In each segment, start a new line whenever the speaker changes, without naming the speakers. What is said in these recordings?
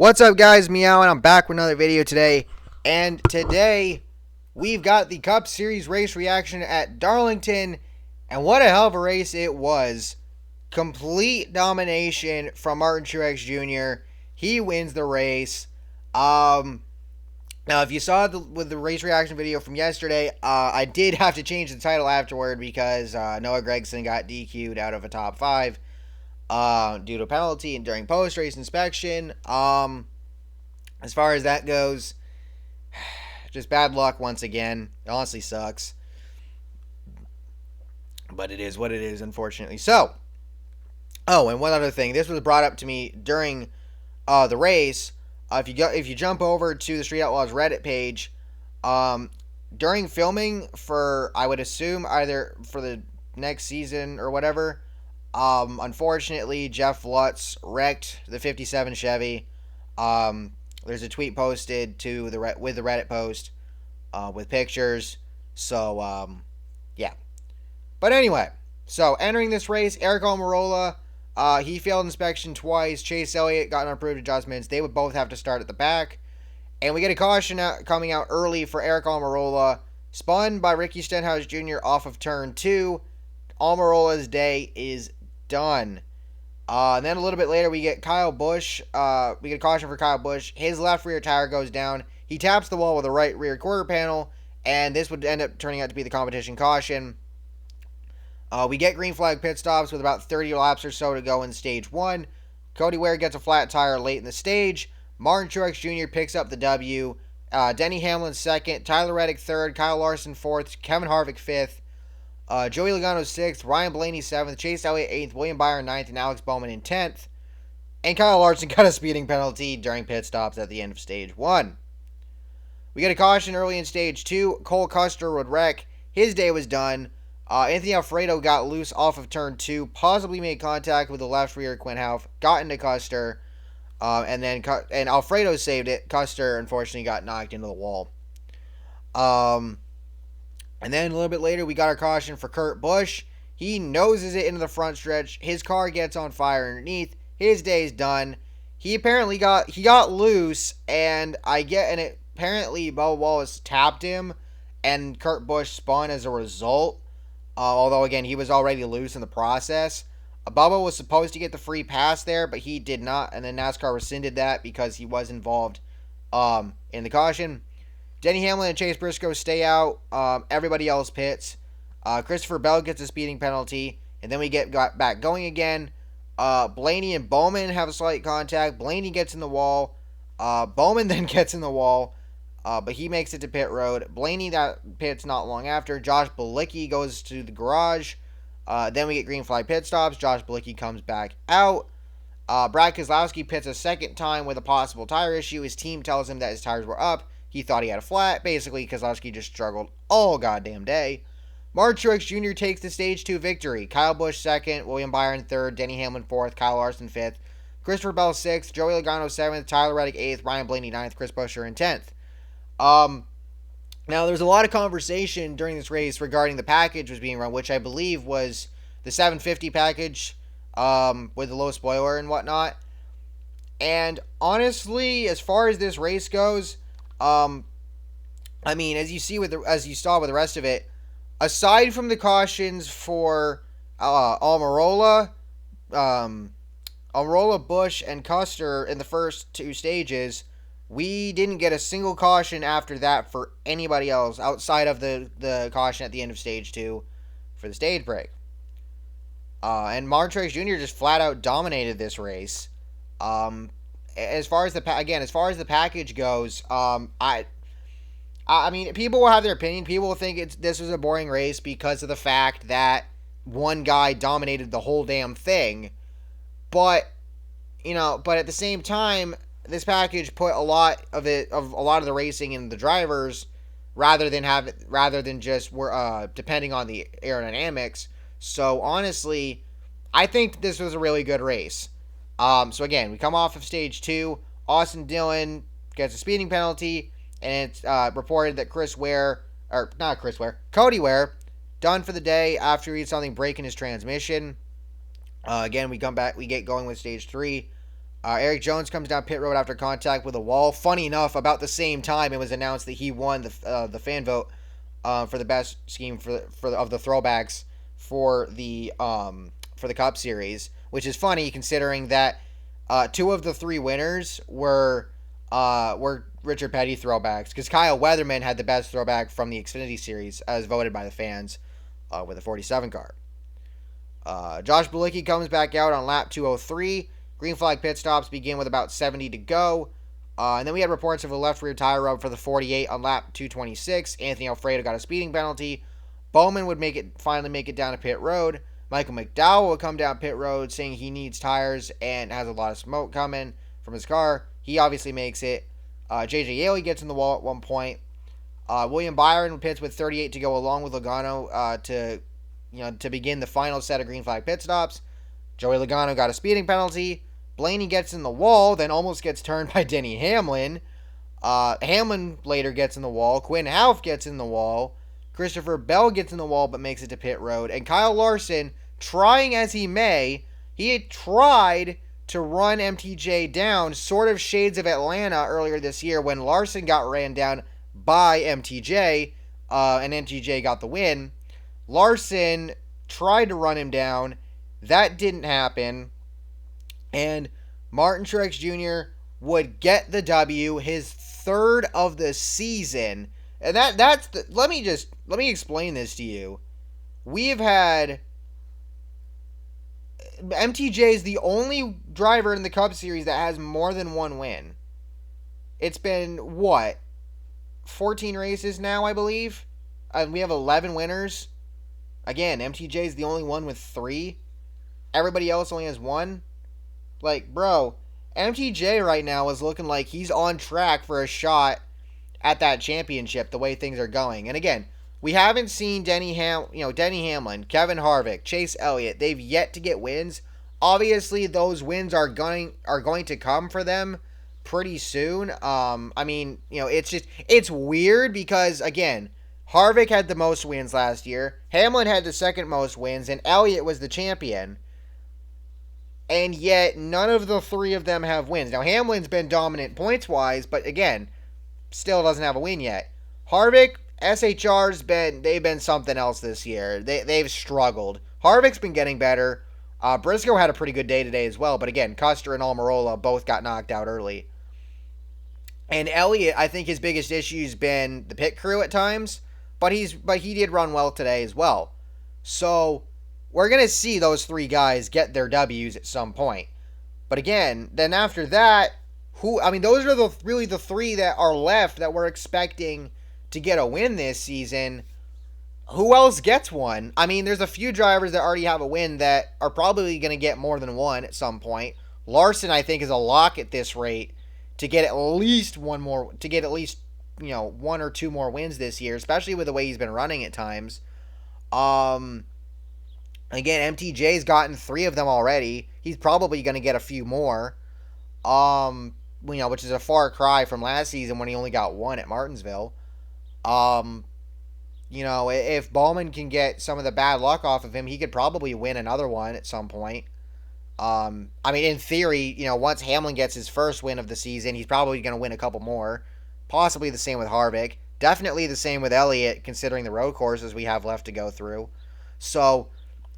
What's up, guys? Meow, and I'm back with another video today. And today, we've got the Cup Series race reaction at Darlington. And what a hell of a race it was. Complete domination from Martin Truex Jr. He wins the race. Now, if you saw with the race reaction video from yesterday, I did have to change the title afterward because Noah Gragson got DQ'd out of a top 5. Due to a penalty and during post-race inspection. As far as that goes, just bad luck once again. It honestly sucks. But it is what it is, unfortunately. So, and one other thing. This was brought up to me during the race. If you jump over to the Street Outlaws Reddit page, during filming for, I would assume, either for the next season or whatever, unfortunately, Jeff Lutz wrecked the 57 Chevy. There's a tweet posted with the Reddit post, with pictures. So, yeah. But anyway, so entering this race, Aric Almirola, he failed inspection twice. Chase Elliott got unapproved adjustments. They would both have to start at the back. And we get a caution coming out early for Aric Almirola, spun by Ricky Stenhouse Jr. off of turn 2. Almirola's day is done. And then a little bit later, we get Kyle Busch. We get a caution for Kyle Busch. His left rear tire goes down. He taps the wall with the right rear quarter panel, and this would end up turning out to be the competition caution. We get green flag pit stops with about 30 laps or so to go in stage 1. Cody Ware gets a flat tire late in the stage. Martin Truex Jr. picks up the W. Denny Hamlin 2nd. Tyler Reddick 3rd. Kyle Larson 4th. Kevin Harvick 5th. Joey Logano 6th, Ryan Blaney 7th, Chase Elliott 8th, William Byron 9th, and Alex Bowman in 10th. And Kyle Larson got a speeding penalty during pit stops at the end of stage 1. We get a caution early in stage 2. Cole Custer would wreck. His day was done. Anthony Alfredo got loose off of turn 2, possibly made contact with the left rear Quinhouff, got into Custer, and Alfredo saved it. Custer, unfortunately, got knocked into the wall. And then a little bit later, we got our caution for Kurt Busch. He noses it into the front stretch. His car gets on fire underneath. His day's done. He apparently got loose, and apparently Bubba Wallace tapped him, and Kurt Busch spun as a result. Although again, he was already loose in the process. Bubba was supposed to get the free pass there, but he did not, and then NASCAR rescinded that because he was involved in the caution. Denny Hamlin and Chase Briscoe stay out. Everybody else pits. Christopher Bell gets a speeding penalty. And then we get back going again. Blaney and Bowman have a slight contact. Blaney gets in the wall. Bowman then gets in the wall. But he makes it to pit road. Blaney that pits not long after. Josh Bilicki goes to the garage. Then we get green flag pit stops. Josh Bilicki comes back out. Brad Keselowski pits a second time with a possible tire issue. His team tells him that his tires were up. He thought he had a flat. Basically, Keselowski just struggled all goddamn day. Martin Truex Jr. takes the stage 2 victory. Kyle Busch 2nd, William Byron 3rd, Denny Hamlin 4th, Kyle Larson 5th, Christopher Bell 6th, Joey Logano 7th, Tyler Reddick 8th, Ryan Blaney 9th, Chris Buescher in 10th. Now, there's a lot of conversation during this race regarding the package was being run, which I believe was the 750 package with the low spoiler and whatnot. And honestly, as far as this race goes, I mean, as you saw with the rest of it, aside from the cautions for Almirola, Busch, and Custer in the first 2 stages, we didn't get a single caution after that for anybody else outside of the caution at the end of stage 2 for the stage break. And Martin Truex Jr. just flat out dominated this race. As far as the package goes, I mean, people will have their opinion. People will think this was a boring race because of the fact that one guy dominated the whole damn thing. But at the same time, this package put a lot of the racing in the drivers rather than just depending on the aerodynamics. So honestly, I think this was a really good race. So again, we come off of stage 2. Austin Dillon gets a speeding penalty, and it's reported that Cody Ware, done for the day after he had something break in his transmission. Again, we come back, we get going with stage 3. Erik Jones comes down pit road after contact with a wall. Funny enough, about the same time it was announced that he won the fan vote for the best scheme of the throwbacks for the Cup Series, which is funny considering that two of the three winners were Richard Petty throwbacks, because Kyle Weatherman had the best throwback from the Xfinity Series as voted by the fans with a 47 car. Josh Bilicki comes back out on lap 203. Green flag pit stops begin with about 70 to go. And then we had reports of a left rear tire rub for the 48 on lap 226. Anthony Alfredo got a speeding penalty. Bowman would finally make it down to pit road. Michael McDowell would come down pit road saying he needs tires and has a lot of smoke coming from his car. He obviously makes it. JJ Yeley gets in the wall at one point. William Byron pits with 38 to go along with Logano to begin the final set of green flag pit stops. Joey Logano got a speeding penalty. Blaney gets in the wall, then almost gets turned by Denny Hamlin. Hamlin later gets in the wall. Quinn Houff gets in the wall. Christopher Bell gets in the wall but makes it to pit road. And Kyle Larson, trying as he may, he had tried to run MTJ down, sort of shades of Atlanta earlier this year when Larson got ran down by MTJ, and MTJ got the win. Larson tried to run him down. That didn't happen. And Martin Truex Jr. would get the W, his third of the season. And let me explain this to you. We've had MTJ is the only driver in the Cup Series that has more than one win. It's been 14 races now, I believe. We have 11 winners. Again, MTJ is the only one with 3. Everybody else only has 1. Like, bro, MTJ right now is looking like he's on track for a shot at that championship the way things are going. And again, we haven't seen Denny Hamlin, Kevin Harvick, Chase Elliott. They've yet to get wins. Obviously, those wins are going to come for them pretty soon. It's weird because, again, Harvick had the most wins last year. Hamlin had the second most wins, and Elliott was the champion. And yet, none of the three of them have wins. Now, Hamlin's been dominant points-wise, but again, still doesn't have a win yet. Harvick, they've been something else this year. They've struggled. Harvick's been getting better. Briscoe had a pretty good day today as well, but again, Custer and Almirola both got knocked out early. And Elliott, I think his biggest issue's been the pit crew at times, but he did run well today as well. So we're going to see those three guys get their W's at some point. But again, then after that, those are really the three that are left that we're expecting to get a win this season. Who else gets one? I mean, there's a few drivers that already have a win that are probably going to get more than one at some point. Larson, I think, is a lock at this rate to get at least one or two more wins this year, especially with the way he's been running at times. Again, MTJ's gotten 3 of them already. He's probably going to get a few more. Which is a far cry from last season when he only got 1 at Martinsville. If Bowman can get some of the bad luck off of him, he could probably win another one at some point. In theory, once Hamlin gets his first win of the season, he's probably going to win a couple more. Possibly the same with Harvick. Definitely the same with Elliott, considering the road courses we have left to go through. So,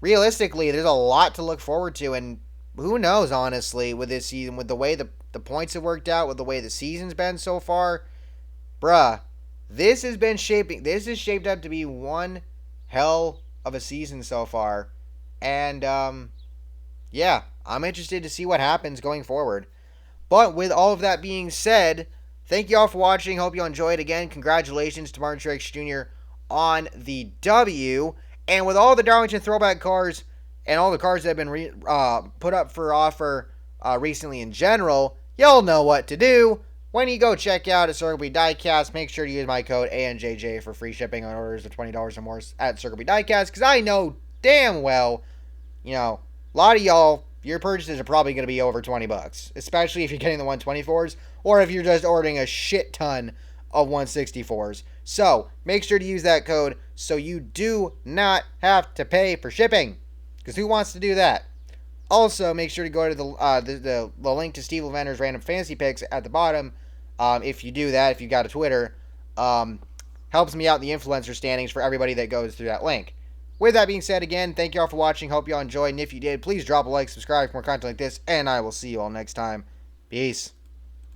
realistically, there's a lot to look forward to, and who knows, honestly, with this season, with the way the points have worked out, with the way the season's been so far. Bruh, this is shaped up to be one hell of a season so far. And, I'm interested to see what happens going forward. But with all of that being said, thank you all for watching. Hope you enjoyed. Again, congratulations to Martin Truex Jr. on the W. And with all the Darlington throwback cars and all the cars that have been put up for offer recently in general, you'll know what to do. When you go check out at Circle B Diecast, make sure to use my code ANJJ for free shipping on orders of $20 or more at Circle B Diecast, because I know damn well, a lot of y'all, your purchases are probably going to be over $20, especially if you're getting the 124s, or if you're just ordering a shit ton of 164s. So, make sure to use that code so you do not have to pay for shipping, because who wants to do that? Also, make sure to go to the link to Steve Lavender's random fantasy picks at the bottom. If you do that, if you've got a Twitter, helps me out in the influencer standings for everybody that goes through that link. With that being said, again, thank you all for watching. Hope you all enjoyed. And if you did, please drop a like, subscribe for more content like this, and I will see you all next time. Peace.